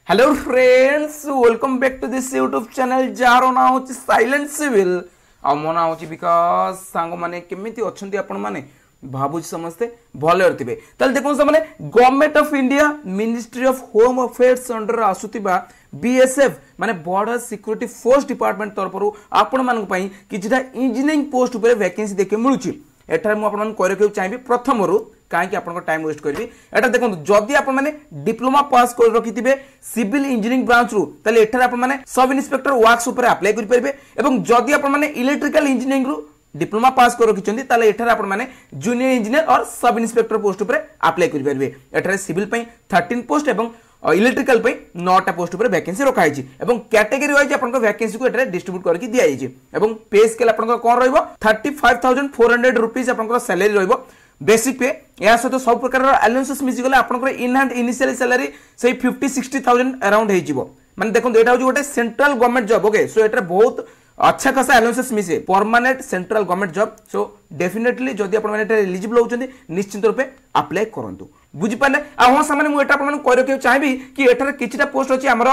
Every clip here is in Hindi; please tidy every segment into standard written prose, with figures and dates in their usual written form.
Hello friends, welcome back to this YouTube channel जार ना हो साइलेंट सिविल आ मो ना हो विकास सांग माने केमिति अछंती आपण माने भाबुच समस्ते भले थे ताले देखो से माने government of India ministry of home affairs under आसुतिबा बीएसएफ माने बॉर्डर सिक्योरिटी फोर्स डिपार्टमेंट तरफ आपण मानक पई किछटा इंजीनियरिंग पोस्ट ऊपर वैकेंसी देखे मिलुची एठार मु आपण करके चाहिए प्रथम रु कहीं आप टाइम वेस्ट करी एटा देखो जदि आप डिप्लोमा पास कर रखिथे सिविल इंजीनियरिंग ब्रांच रु ताले एठार आप सब इन्स्पेक्टर वर्क्स ऊपर अप्लाई कर परिबे एवं जदि आप इलेक्ट्रिकल इंजीनियरिंग रु डिप्लोमा पास कर रखिछन्ती ताले एठार आप जूनियर इंजीनियर और सब इन्स्पेक्टर पोस्ट ऊपर अप्लाई कर परिबे एठार सिविल पई 13 पोस्ट एवं इलेक्ट्रिकल पे 9टा पोस्ट ऊपर वैकेंसी रखा है एवं कैटेगरी वाइज आपन वैकेंसी को एठारे डिस्ट्रीब्यूट करके दिया जाइए एवं पे स्केल आपन कोन रहइबो 35,400 रुपीस आपन सैलरी रहइबो बेसिक पे या सहित सब प्रकार अलाउंसेस मिसी गले आपन इन हैंड इनिशियल सैलरी से 50-60,000 अराउंड हे जिवो माने देखो एटा हो गोटे central government job okay so एटा बहुत अच्छा खासा अलाउंसेस मिसे permanent central government job so definitely जदि आपन माने एलिजिबल होउछन्ती निश्चित रूपे अप्लाई करंतु बुझी पाले आ हो सामान्य मु एटा आपन करके चाहिबी कि एटार किछटा पोस्ट अछि हमर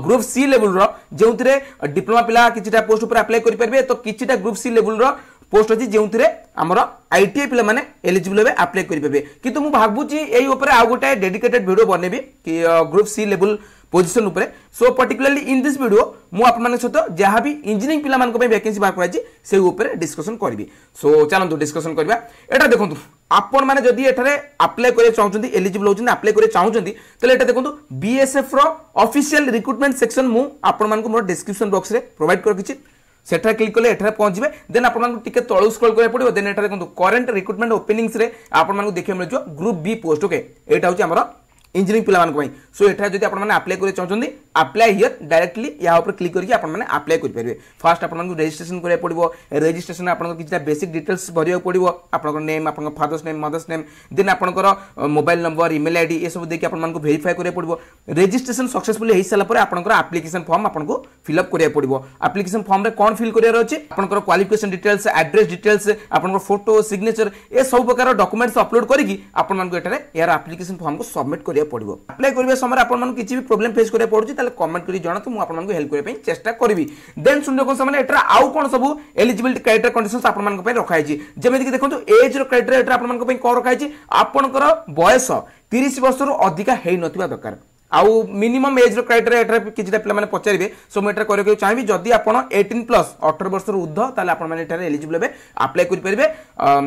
ग्रुप सी लेवल रो जेउतरे डिप्लोमा पिला किछटा पोस्ट ऊपर अप्लाई करि परबे तो किछटा ग्रुप सी लेवल रो पोस्ट अछि जेउतरे हमर आईटीआई पिला माने एलिजिबल हेबे अप्लाई करि परबे किंतु मु भाबुची एई ऊपर आ गोटे डेडिकेटेड वीडियो बनेबी कि ग्रुप सी लेवल पोजिशन ऊपर so particularly in this video मु आप माने सहित जहाँ भी इंजीनियरिंग पिला मान वैकेंसी बाहर कराई से ऊपर डिस्कशन करबी सो चलंतु डिस्कशन करबा एटा देखंतु आपण माने जदी एठारे अप्लाई करे चाहउछन्ती एलिजिबल होछन्ती अप्लाई करे चाहउछन्ती तले एटा देखंतु बीएसएफ रो ऑफिशियल रिक्रूटमेंट सेक्शन मु आपण मान को मोर डिस्क्रिप्शन बॉक्स रे प्रोवाइड कर किछि सेठा क्लिक कले एठारे पहुंच जिवे देन आपण मान टिके तळु स्क्रॉल करे पड़िबो देन एठारे देखंतु करंट रिक्रूटमेंट ओपनिंग्स रे आपण मान को देखि मिलजो ग्रुप बी पोस्ट ओके एटा होछि हमर इंजीनियरिंग पिला मानक सो एठा जदि आपण माने अप्लाई करे चाहछन्ती अप्लाई हियर डायरेक्टली या ऊपर क्लिक करके आपण माने अप्लाई कर परिबे फर्स्ट आपण मानक रजिस्ट्रेशन करे पड़िबो रजिस्ट्रेशन आपण किछटा बेसिक डिटेल्स भरियो पड़िबो आपण नेम आपण father's name mother's name then आपण मोबाइल नंबर ईमेल आईडी ए सब देखि आपण मानक वेरीफाई करे पड़िबो रजिस्ट्रेशन सक्सेसफुली हेइ साला परे आपण एप्लिकेशन फॉर्म आपण को फिल अप करे पड़िबो एप्लिकेशन फॉर्म रे कोन फिल करियार अछि आपण क्वालिफिकेशन डिटेल्स एड्रेस डिटेल्स आपण फोटो सिग्नेचर ए सब प्रकार डॉक्यूमेंट्स अपलोड करिकि आपण मानक एटारे यार एप्लिकेशन फॉर्म को सबमिट करिया पड़िबो अप्लाई करबे समय आपण मानक किछि भी प्रॉब्लम फेस करे पड़ुछि ताले कमेंट करी जणातु मु आपण मानक हेल्प करे पई चेष्टा करबी देन सुनले कोन समय एटा आउ कोन सब एलिजिबिलिटी क्राइटेरिया कंडीशंस आपण मानक पई रखा हैछि जेमेति कि देखंतु एज रो क्राइटेरिया एटा आपण मानक पई को रखा हैछि आपणकर बयस 30 वर्ष रो अधिका हेइ नथिबा दरकार आउ मिनिमम एज रो क्राइटेरिया एटा किछटा पिला माने पचारिबे सो म एटा करे चाहिबी जदि आपण 18 प्लस 18 वर्ष रो उद्ध ताले आपण माने एटा एलिजिबल हेबे अप्लाई करि परिबे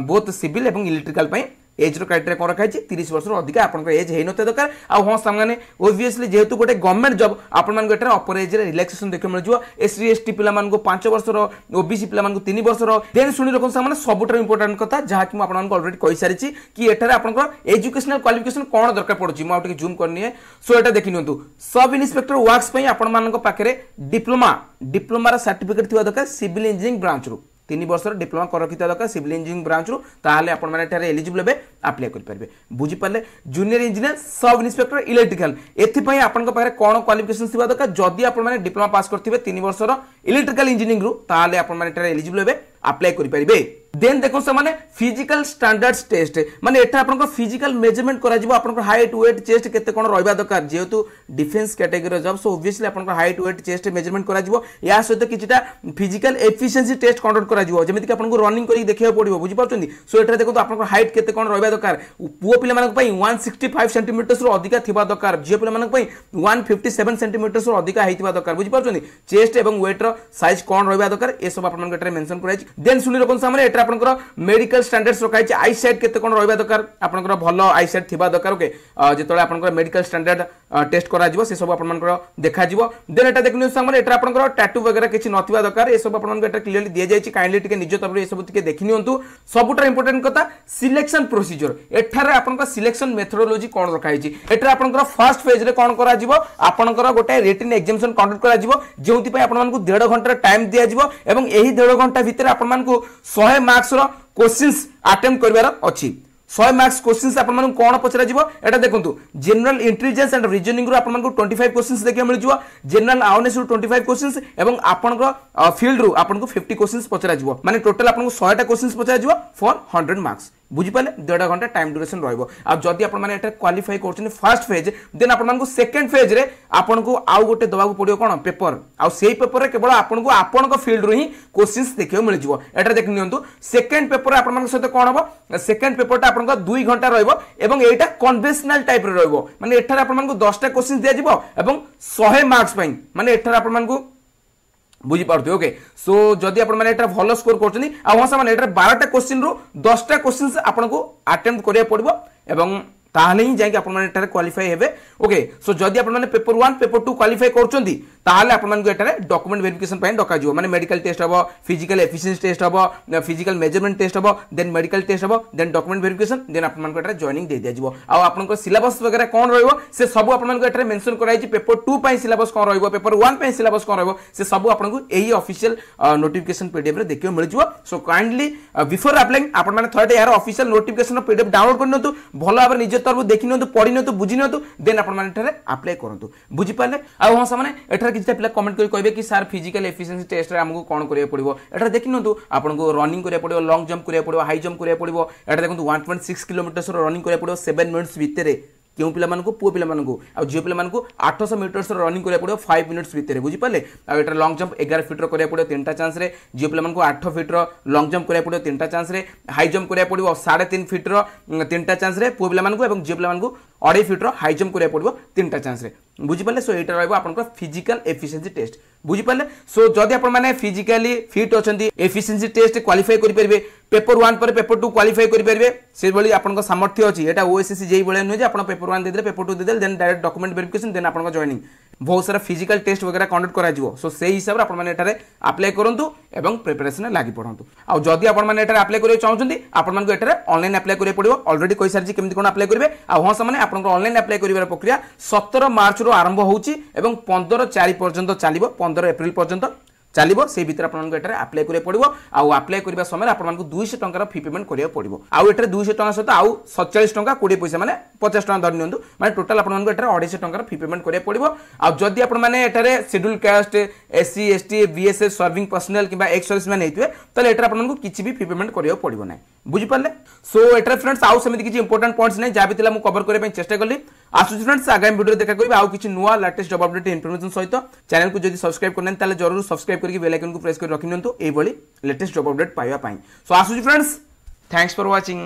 बोथ सिविल एवं इलेक्ट्रिकल पई एज रो क्राइटेरिया कोन रखा है 30 वर्ष अधिक आपन एज है नते दरकार आ हां सामने ओबवियसली जेहेतु गोटे गवर्नमेंट जॉब आपन मान गोटे अपर एज रे रिलैक्सेशन देखि मिल जो एससी एसटी पिला मान को 5 वर्ष रो ओबीसी पिला मान को 3 वर्ष रो देन सुनि रखन सामने सबुटर इंपोर्टेंट कथा जहा कि आपन मान को ऑलरेडी कहि सारिछि कि एठारे आपन को एजुकेशनल क्वालिफिकेशन कोन दरकार पड़छि म आउट के जूम करनी है सो एटा देखि नियंतु सब इन्स्पेक्टर वर्क्स पई आपन मान को पाखरे डिप्लोमा रा सर्टिफिकेट थिवा दरकार सिविल इंजीनियरिंग ब्रांच रो 3 वर्ष डिप्लोमा कर रखिता दरकार सिविल इंजीनियरिंग ब्रांच रो ताहाले आपण माने एठारे एलिजिबल हेबे अप्लाई कर परबे बुझी पाले junior engineer sub inspector electrical एथि पई आपण को पाखरे कोन क्वालिफिकेशन थिबा दरकार जदि आपण माने डिप्लोमा पास करथिबे 3 वर्ष रो इलेक्ट्रिकल इंजीनियरिंग रो ताहाले आपण माने एठारे एलिजिबल हेबे अप्लाई कर परिबे देन देखो से माने फिजिकल स्टैंडर्ड्स टेस्ट माने एठा आपन को फिजिकल मेजरमेंट करा जिवो आपन को हाइट वेट चेस्ट केते कोन रहबा दरकार जेहेतु defence category job so obviously आपन को हाइट वेट चेस्ट मेजरमेंट करा जिवो या सहित किछटा फिजिकल एफिशिएंसी टेस्ट कंडक्ट करा जिवो जेमिति कि आपन को रनिंग करी देखिया पड़िबो बुझि पाउछन्ती सो एठा देखो आपन को हाइट केते कोन रहबा दरकार पुओ पिला मानक पई 165 सेंटीमीटर रो अधिका थिबा दरकार जियो पिला मानक पई 157 सेंटीमीटर रो अधिका हेतिबा दरकार बुझि पाउछन्ती चेस्ट एवं वेट रो साइज कोन रहबा दरकार ए सब आपन को एठा मेंशन कराइ देन सुनि रखन सामने एठा आपन मेडिकल स्टैंडर्ड्स रखा है आई साइट केते कोन रहबा दरकार आपनकर भलो आई साइट थिबा दरकार ओके जेतोले आपनकर मेडिकल स्टैंडर्ड टेस्ट करा जिवो से सब आपनकर देखा जिवो देन एटा देखनु सामने एटा आपनकर टैटू वगैरह किछि नथिबा दरकार ए सब आपनकर एटा क्लियरली दिया जायछि काइंडली टिके निज तरफ ए सब टिके देखिनियंतु सबुटर इंपोर्टेंट कथा सिलेक्शन प्रोसीजर एठारे आपनकर सिलेक्शन मेथोडोलॉजी कोन रखा है एटा आपनकर फर्स्ट फेज रे कोन करा जिवो आपनकर गोटे रिटन एग्जामिनेशन कंडक्ट करा जिवो जेउति पय आपन मानकु 1.5 घंटा टाइम दिया जिवो एवं एही 1.5 घंटा भीतर आपन मानकु 100 मार्क्स रो क्वेश्चंस अटेम्प्ट करबार अछि 100 मार्क्स क्वेश्चंस आपन मानकु कोन पचरा जिवो एटा देखंतु जनरल इंटेलिजेंस एंड रीजनिंग रो आपन मानकु 25 क्वेश्चंस देखि मिल जिवो जनरल अवेयरनेस रो 25 क्वेश्चंस एवं आपन को फील्ड रो आपन को 50 क्वेश्चंस पचरा जिवो माने टोटल आपन को 100 टा क्वेश्चंस पचरा जिवो फॉर 100 मार्क्स बुझिपारे 1.5 घंटा टाइम ड्यूरेशन रहिबो आ जदि आपण माने एटा क्वालिफाई करछन फर्स्ट फेज देन आपण मानकु सेकंड फेज रे आपण को आउ गोटे दबाकू पड़ियो कोन पेपर आ सेही पेपर रे केवल आपण को आपण को फील्ड रो ही क्वेश्चंस देखियो मिल जिवो एटा देख नियंतु सेकंड पेपर आपण मानक सहित कोन हबो सेकंड पेपर ता आपण को 2 घंटा रहिबो एवं एटा कन्वेंशनल टाइप रे रहिबो माने एठार आपण मानकु 10 टा क्वेश्चंस दिया जिवो एवं 100 मार्क्स पई माने एठार आपण मानकु बुझी पारथि ओके सो जदि आपण माने एटा भलो स्कोर करछनी आ वहां माने एटा 12 टा क्वेश्चन रो 10 टा क्वेश्चंस आपण को अटेम्प्ट करिया पड़िबो एवं ताहले ही जाके आपण माने एटारे क्वालिफाई हेबे ओके सो जदि आपण माने पेपर 1 पेपर 2 क्वालिफाई करछंती ताहले आपण माने एटारे डॉक्यूमेंट वेरिफिकेशन पय डका जिवो माने मेडिकल टेस्ट हबो फिजिकल एफिशिएंसी टेस्ट हबो फिजिकल मेजरमेंट टेस्ट हबो देन मेडिकल टेस्ट हबो देन डॉक्यूमेंट वेरिफिकेशन देन आपण माने एटारे जॉइनिंग दे दिया जिवो आ आपण को सिलेबस वगैरह कोन रहइबो से सब आपण माने एटारे मेंशन कराई छि पेपर 2 पय सिलेबस कोन रहइबो पेपर 1 पय सिलेबस कोन रहइबो से सब आपण को एही ऑफिशियल नोटिफिकेशन पीडीएफ रे देखियो मिल जिवो सो काइंडली बिफोर अप्लाइंग आपण माने थर्ड यार ऑफिशियल नोटिफिकेशन पीडीएफ डाउनलोड करनतु भलो भाबरे निज तरफ देखिनतु पढिनतु बुझिनतु देन आपण माने एटारे अप्लाई करंतु बुझि पाले आ वहां सामने एटारे किछटा पिला कमेंट करि कहबे कि सर फिजिकल एफिशिएंसी टेस्ट रे हमकु कोन करिया पड़िबो एटारे देखिनतु आपण को रनिंग करिया पड़िबो लॉन्ग जंप करिया पड़िबो हाई जंप करिया पड़िबो एटा देखंतु 1.6 किलोमीटर रनिंग करिया पड़िबो 7 मिनिट्स भितरे क्यों पिला मानकु पुओ पिला मानकु आ जियो पिला मानकु 800 मीटर्स रनिंग करिया पड़िबो 5 मिनिट्स भितरे बुझि पाले आ एटा लॉन्ग जंप 11 फीट रो करिया पड़िबो 3टा चांस रे जियो पिला मानकु 8 फीट रो लॉन्ग जंप करिया पड़िबो 3टा चांस रे हाई जंप करिया पड़िबो 3.5 फीट रो 3टा चांस रे पुओ पिला मानकु एवं जियो पिला मानकु 2.5 फीट रो हाई जंप करिया पड़िबो 3टा चांस रे बुझि पाले सो एटा रहइबो आपन को फिजिकल एफिशिएंसी टेस्ट बुझि पाले सो जदि आपण माने फिजिकली फिट अछंती एफिशिएंसी टेस्ट क्वालिफाई करि परबे पेपर 1 पर पेपर 2 क्वालिफाई करि परबे से बळी आपन को सामर्थ्य अछि एटा ओएसएससी जेई बळे न जे आपण पेपर 1 दे देले पेपर 2 दे देले then direct document verification then आपन को जॉइनिंग बहुत सारा फिजिकल टेस्ट वगैरह कंडक्ट करा जिवो सो से हिसाब रे आपण माने एटारे अप्लाई करंतु एवं प्रिपरेशन लागि पढंतु आ जदि आपण माने एटारे अप्लाई करियो चाहउछंती आपण मानको एटारे ऑनलाइन अप्लाई करियो पड़िबो ऑलरेडी कहि सारजी केमति कोन अप्लाई करिवे आ वहां सामने आपण को ऑनलाइन अप्लाई करिवार प्रक्रिया 17 मार्च रो आरंभ होउची एवं 15/4 पर्यंत चलिबो 15 एप्रिल पर्यंत चलिबो से भीतर आपन एटारे अप्लाई करियो पड़िबो आ अप्लाई करिबा समय आपन मानको 200 टंका रो फी पेमेंट करियो पड़िबो आ एटारे 200 टंका सहित आ 47 टंका 20 पैसा माने 50 टंका धरि नियंतु माने टोटल आपन मानको एटारे 250 टंका रो फी पेमेंट करियो पड़िबो आ जदि आपन माने एटारे scheduled caste SC ST BSF serving personnel किबा एक्स सर्विस मैन हेतिवे तले एटारे आपन मानको किछि भी फी पेमेंट करियो पड़िबो नै बुझि पाले सो एटारे फ्रेंड्स आउ समिति किछि इंपोर्टेंट पॉइंट्स नै जाबि तिला मु कवर करे पे चेष्टा करली आसु फ्रेंड्स आगामी वीडियो देखा करबे आउ किछि नुवा लेटेस्ट जॉब अपडेट इन्फॉर्मेशन सहित चैनल को जदि सब्सक्राइब करने ताले जरूर सब्सक्राइब करके बेल आइकन को प्रेस कर रखिनंतु एई बळी लेटेस्ट जॉब अपडेट पाइबा पई सो आसु फ्रेंड्स थैंक्स फॉर वाचिंग।